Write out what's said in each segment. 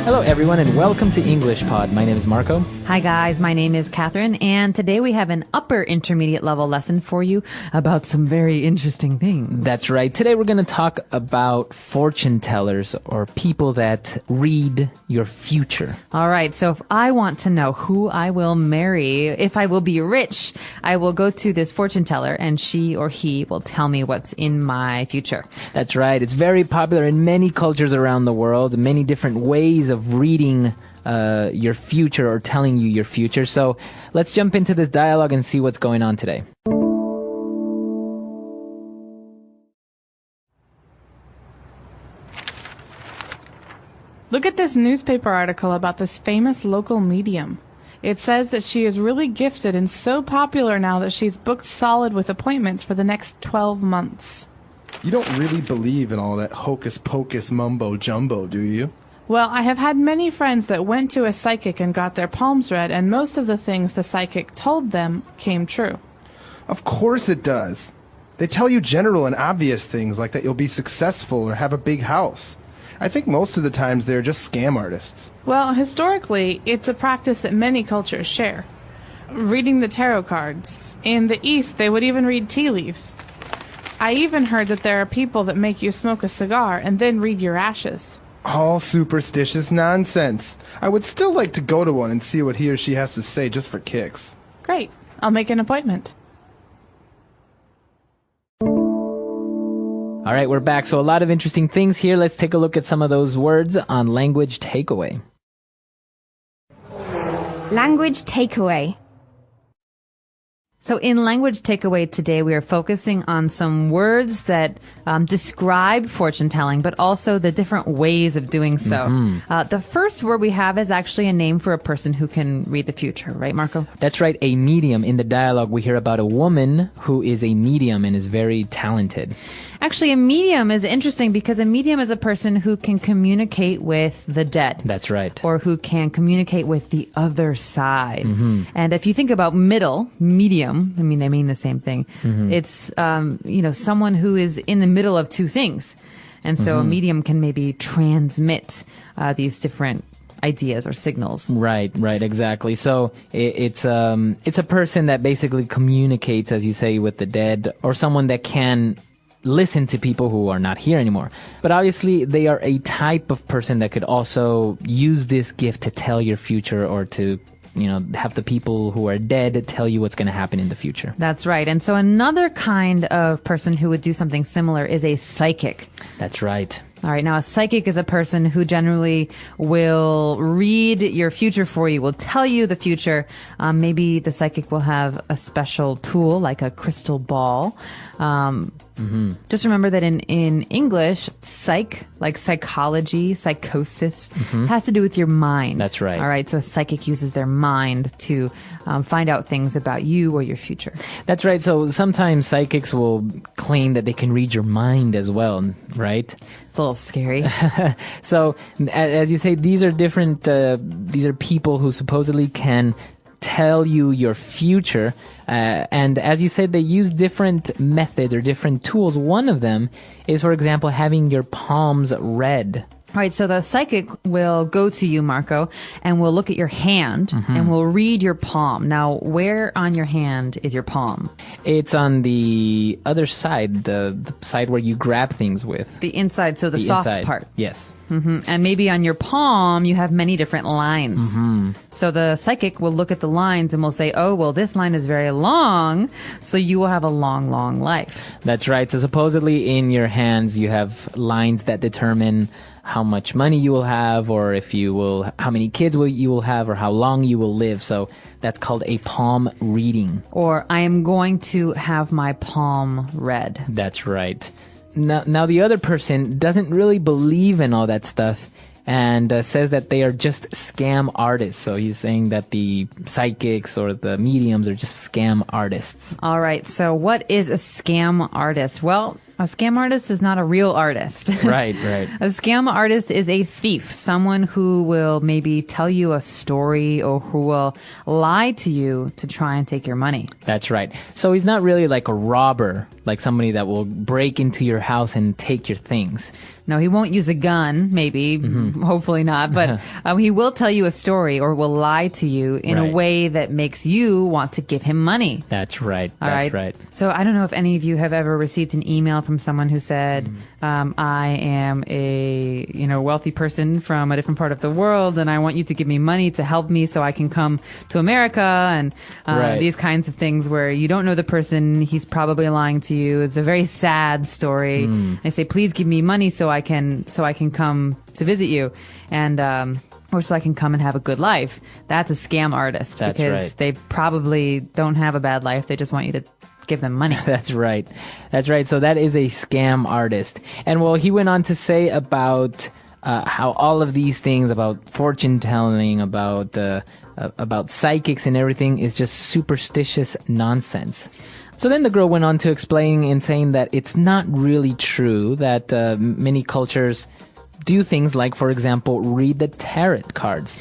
Hello, everyone, and welcome to English Pod. My name is Marco. Hi, guys. My name is Catherine, and today we have an upper intermediate level lesson for you about some very interesting things. That's right. Today we're going to talk about fortune tellers or people that read your future. All right. So if I want to know who I will marry, if I will be rich, I will go to this fortune teller, and she or he will tell me what's in my future. That's right. It's very popular in many cultures around the world, many different ways of reading your future or telling you your future. So let's jump into this dialogue and see what's going on today. Look at this newspaper article about this famous local medium. It says that she is really gifted and so popular now that she's booked solid with appointments for the next 12 months. You don't really believe in all that hocus-pocus mumbo-jumbo, do you? Well, I have had many friends that went to a psychic and got their palms read, and most of the things the psychic told them came true. Of course it does. They tell you general and obvious things like that you'll be successful or have a big house. I think most of the times they're just scam artists. Well, historically, it's a practice that many cultures share. Reading the tarot cards. In the East, they would even read tea leaves. I even heard that there are people that make you smoke a cigar and then read your ashes. All superstitious nonsense. I would still like to go to one and see what he or she has to say just for kicks. Great. I'll make an appointment. All right, we're back. So a lot of interesting things here. Let's take a look at some of those words on Language Takeaway. Language takeaway. So in Language Takeaway today, we are focusing on some words that describe fortune telling, but also the different ways of doing so. The first word we have is actually a name for a person who can read the future, right, Marco? That's right, a medium. In the dialogue, we hear about a woman who is a medium and is very talented. Actually, a medium is interesting because a medium is a person who can communicate with the dead. That's right. Or who can communicate with the other side. And if you think about medium, I mean, they mean the same thing. It's, someone who is in the middle of two things. And so a medium can maybe transmit these different ideas or signals. Right, exactly. So it's a person that basically communicates, as you say, with the dead, or someone that can listen to people who are not here anymore. But obviously, they are a type of person that could also use this gift to tell your future or to have the people who are dead tell you what's going to happen in the future. That's right. And so another kind of person who would do something similar is a psychic. That's right. All right. Now, a psychic is a person who generally will read your future for you, will tell you the future. Maybe the psychic will have a special tool like a crystal ball. Just remember that in English, psych, like psychology, psychosis, has to do with your mind. That's right. All right. So a psychic uses their mind to find out things about you or your future. That's right. So sometimes psychics will claim that they can read your mind as well, right? It's a little scary. So as you say, these are different, these are people who supposedly can tell you your future. And as you said, they use different methods or different tools. One of them is, for example, having your palms read. All right, so the psychic will go to you, Marco, and will look at your hand and will read your palm. Now, where on your hand is your palm? It's on the other side, the side where you grab things with. The inside, so the soft inside part. Yes. And maybe on your palm, you have many different lines. So the psychic will look at the lines and will say, oh, well, this line is very long, so you will have a long, long life. That's right. So supposedly in your hands, you have lines that determine how much money you will have, or how many kids you will have, or how long you will live. So that's called a palm reading. Or I am going to have my palm read. That's right. Now the other person doesn't really believe in all that stuff and says that they are just scam artists. So he's saying that the psychics or the mediums are just scam artists. All right. So what is a scam artist? Well, A scam artist is not a real artist. Right, right. A scam artist is a thief, someone who will maybe tell you a story or who will lie to you to try and take your money. That's right. So he's not really like a robber, like somebody that will break into your house and take your things. No, he won't use a gun, maybe, hopefully not, but he will tell you a story or will lie to you in a Right. way that makes you want to give him money. That's right. All That's right. right. So I don't know if any of you have ever received an email from someone who said, I am a wealthy person from a different part of the world, and I want you to give me money to help me so I can come to America, and Right. these kinds of things where you don't know the person, he's probably lying to you. It's a very sad story. They say, please give me money so I can come to visit you, and or so I can come and have a good life. That's a scam artist. That's because right. they probably don't have a bad life. They just want you to give them money. That's right. That's right. So that is a scam artist. And well, he went on to say about how all of these things about fortune telling, about psychics and everything is just superstitious nonsense. So then the girl went on to explain and saying that it's not really true that many cultures do things like, for example, read the tarot cards.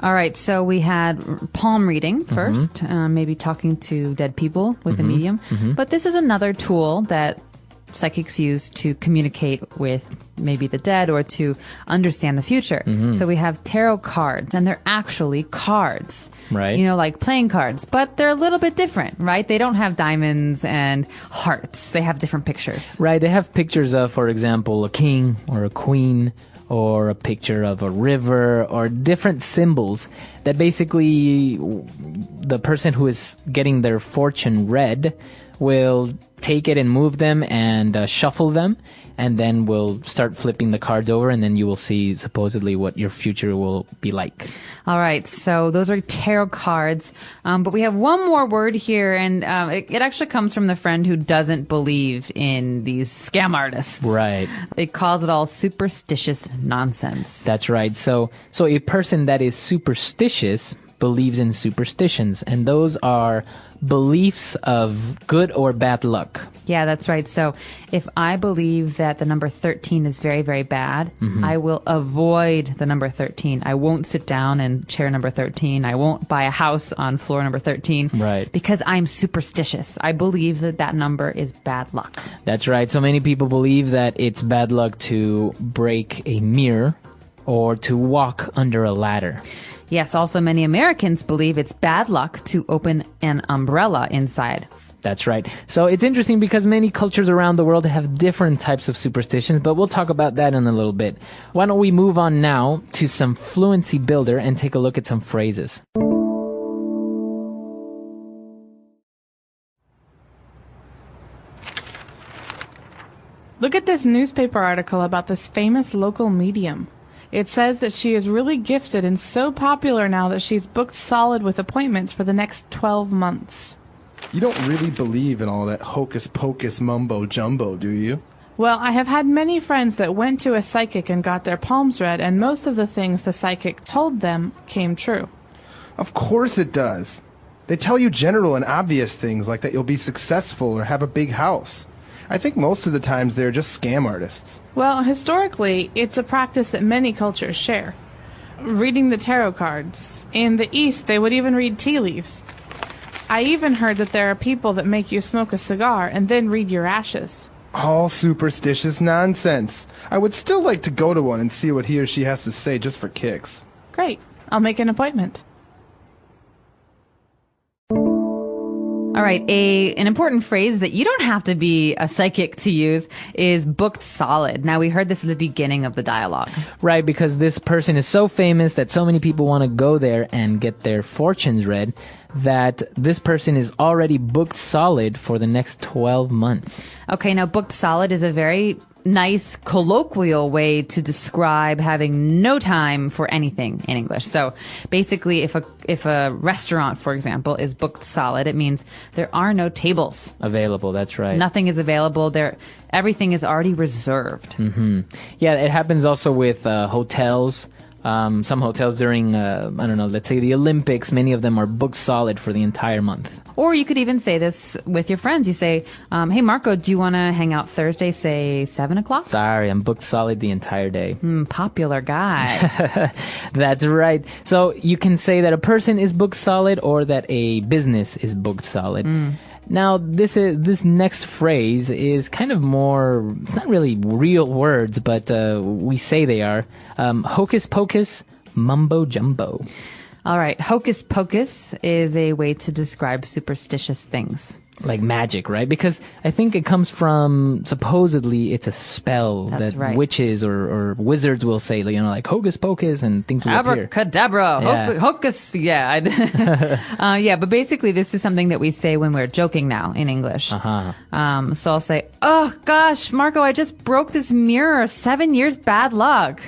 All right, so we had palm reading first, maybe talking to dead people with a medium. But this is another tool that psychics use to communicate with maybe the dead or to understand the future. So we have tarot cards, and they're actually cards. Right. Like playing cards, but they're a little bit different, right? They don't have diamonds and hearts. They have different pictures. Right. They have pictures of, for example, a king or a queen, or a picture of a river, or different symbols that basically the person who is getting their fortune read will take it and move them and shuffle them, and then we'll start flipping the cards over, and then you will see supposedly what your future will be like. All right, so those are tarot cards. But we have one more word here, and it actually comes from the friend who doesn't believe in these scam artists. Right. It calls it all superstitious nonsense. That's right. So a person that is superstitious believes in superstitions, and those are beliefs of good or bad luck. Yeah, that's right. So if I believe that the number 13 is very, very bad, I will avoid the number 13. I won't sit down in chair number 13. I won't buy a house on floor number 13. Right. Because I'm superstitious. I believe that that number is bad luck. That's right. So many people believe that it's bad luck to break a mirror or to walk under a ladder. Yes, also many Americans believe it's bad luck to open an umbrella inside. That's right. So it's interesting because many cultures around the world have different types of superstitions, but we'll talk about that in a little bit. Why don't we move on now to some Fluency Builder and take a look at some phrases. Look at this newspaper article about this famous local medium. It says that she is really gifted and so popular now that she's booked solid with appointments for the next 12 months. You don't really believe in all that hocus pocus mumbo jumbo, do you? Well, I have had many friends that went to a psychic and got their palms read, and most of the things the psychic told them came true. Of course it does. They tell you general and obvious things like that you'll be successful or have a big house. I think most of the times they're just scam artists. Well, historically, it's a practice that many cultures share. Reading the tarot cards. In the East, they would even read tea leaves. I even heard that there are people that make you smoke a cigar and then read your ashes. All superstitious nonsense. I would still like to go to one and see what he or she has to say just for kicks. Great. I'll make an appointment. All right, an important phrase that you don't have to be a psychic to use is booked solid. Now, we heard this at the beginning of the dialogue. Right, because this person is so famous that so many people want to go there and get their fortunes read that this person is already booked solid for the next 12 months. Okay, now booked solid is a very nice colloquial way to describe having no time for anything in English. So basically, if a restaurant, for example, is booked solid, it means there are no tables Available, that's right. Nothing is available. Everything is already reserved. Yeah, it happens also with hotels. Some hotels during, I don't know, let's say the Olympics, many of them are booked solid for the entire month. Or you could even say this with your friends. You say, hey, Marco, do you want to hang out Thursday, say 7 o'clock? Sorry, I'm booked solid the entire day. Popular guy. That's right. So you can say that a person is booked solid or that a business is booked solid. Now, this next phrase is kind of more, it's not really real words, but we say they are. Hocus pocus, mumbo jumbo. All right. Hocus pocus is a way to describe superstitious things. Like magic, right? Because I think it comes from, supposedly, it's a spell That's that right. witches or wizards will say, you know, like hocus pocus and things will appear. Abracadabra. Yeah. Hocus. Yeah. Yeah. But basically, this is something that we say when we're joking now in English. So I'll say, oh, gosh, Marco, I just broke this mirror. 7 years bad luck.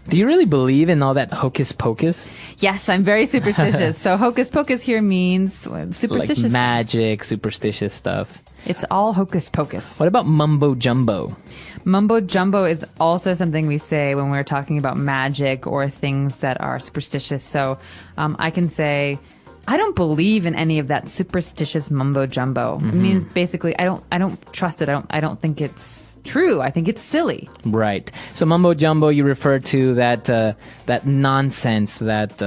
Do you really believe in all that hocus pocus? Yes, I'm very superstitious. So hocus pocus here means superstitious. Like magic, superstitious stuff. It's all hocus pocus. What about mumbo jumbo? Mumbo jumbo is also something we say when we're talking about magic or things that are superstitious. So I can say, I don't believe in any of that superstitious mumbo jumbo. It means basically I don't trust it. I don't think it's true. I think it's silly. Right. So mumbo jumbo, you refer to that nonsense, that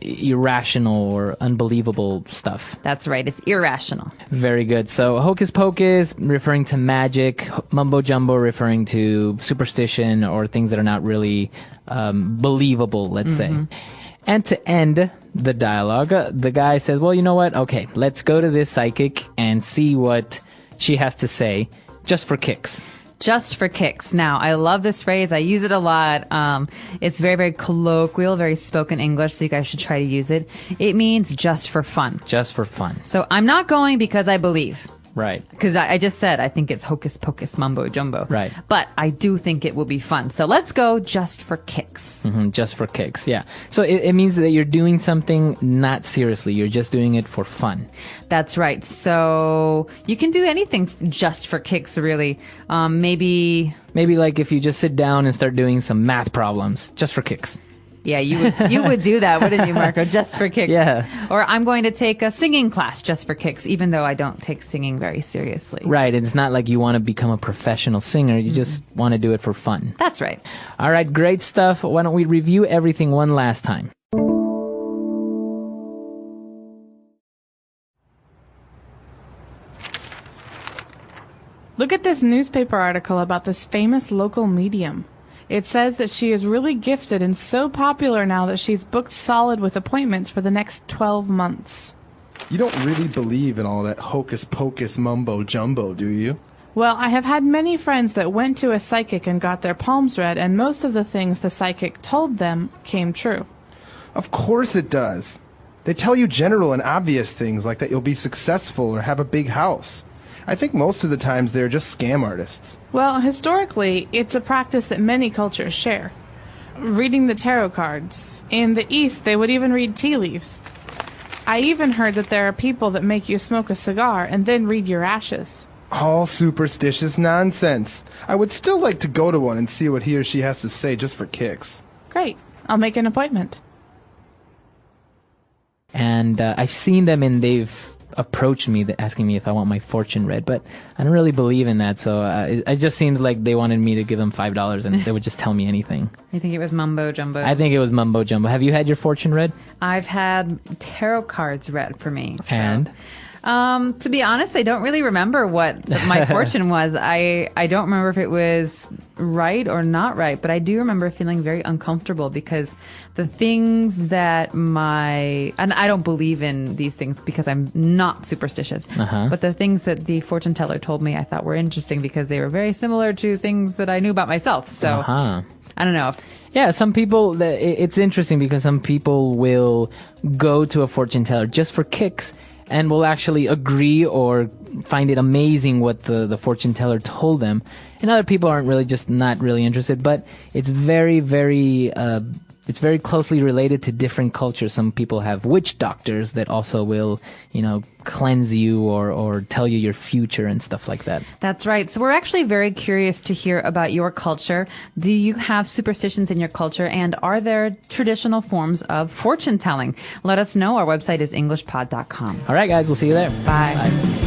irrational or unbelievable stuff. That's right. It's irrational. Very good. So hocus pocus, referring to magic. Mumbo jumbo, referring to superstition or things that are not really believable, let's say. And to end the dialogue, the guy says, well, you know what? Okay, let's go to this psychic and see what she has to say, just for kicks. Just for kicks. Now, I love this phrase. I use it a lot. It's very, very colloquial, very spoken English, so you guys should try to use it. It means just for fun. Just for fun. So I'm not going because I believe. Right. Because I just said I think it's hocus pocus mumbo jumbo. Right. But I do think it will be fun. So let's go just for kicks. Just for kicks, yeah. So it means that you're doing something not seriously. You're just doing it for fun. That's right. So you can do anything just for kicks, really. Maybe like if you just sit down and start doing some math problems, just for kicks. Yeah, you would do that, wouldn't you, Marco? Just for kicks. Yeah. Or I'm going to take a singing class just for kicks, even though I don't take singing very seriously. Right. It's not like you want to become a professional singer. You just want to do it for fun. That's right. All right. Great stuff. Why don't we review everything one last time? Look at this newspaper article about this famous local medium. It says that she is really gifted and so popular now that she's booked solid with appointments for the next 12 months. You don't really believe in all that hocus pocus mumbo jumbo, do you? Well, I have had many friends that went to a psychic and got their palms read, and most of the things the psychic told them came true. Of course it does. They tell you general and obvious things like that you'll be successful or have a big house. I think most of the times they're just scam artists. Well, historically, it's a practice that many cultures share. Reading the tarot cards. In the East, they would even read tea leaves. I even heard that there are people that make you smoke a cigar and then read your ashes. All superstitious nonsense. I would still like to go to one and see what he or she has to say just for kicks. Great. I'll make an appointment. And I've seen them and they've approached me asking me if I want my fortune read, but I don't really believe in that, so it just seems like they wanted me to give them $5 and they would just tell me anything. You think it was mumbo jumbo? I think it was mumbo jumbo. Have you had your fortune read? I've had tarot cards read for me. So. And? To be honest, I don't really remember what my fortune was. I don't remember if it was right or not right, but I do remember feeling very uncomfortable because the things that and I don't believe in these things because I'm not superstitious, but the things that the fortune teller told me I thought were interesting because they were very similar to things that I knew about myself. So I don't know. Yeah, some people, it's interesting because some people will go to a fortune teller just for kicks and will actually agree or find it amazing what the fortune teller told them. And other people aren't really, just not really interested. But it's very, very it's very closely related to different cultures. Some people have witch doctors that also will, cleanse you or tell you your future and stuff like that. That's right. So we're actually very curious to hear about your culture. Do you have superstitions in your culture, and are there traditional forms of fortune telling? Let us know. Our website is englishpod.com. All right, guys, we'll see you there. Bye.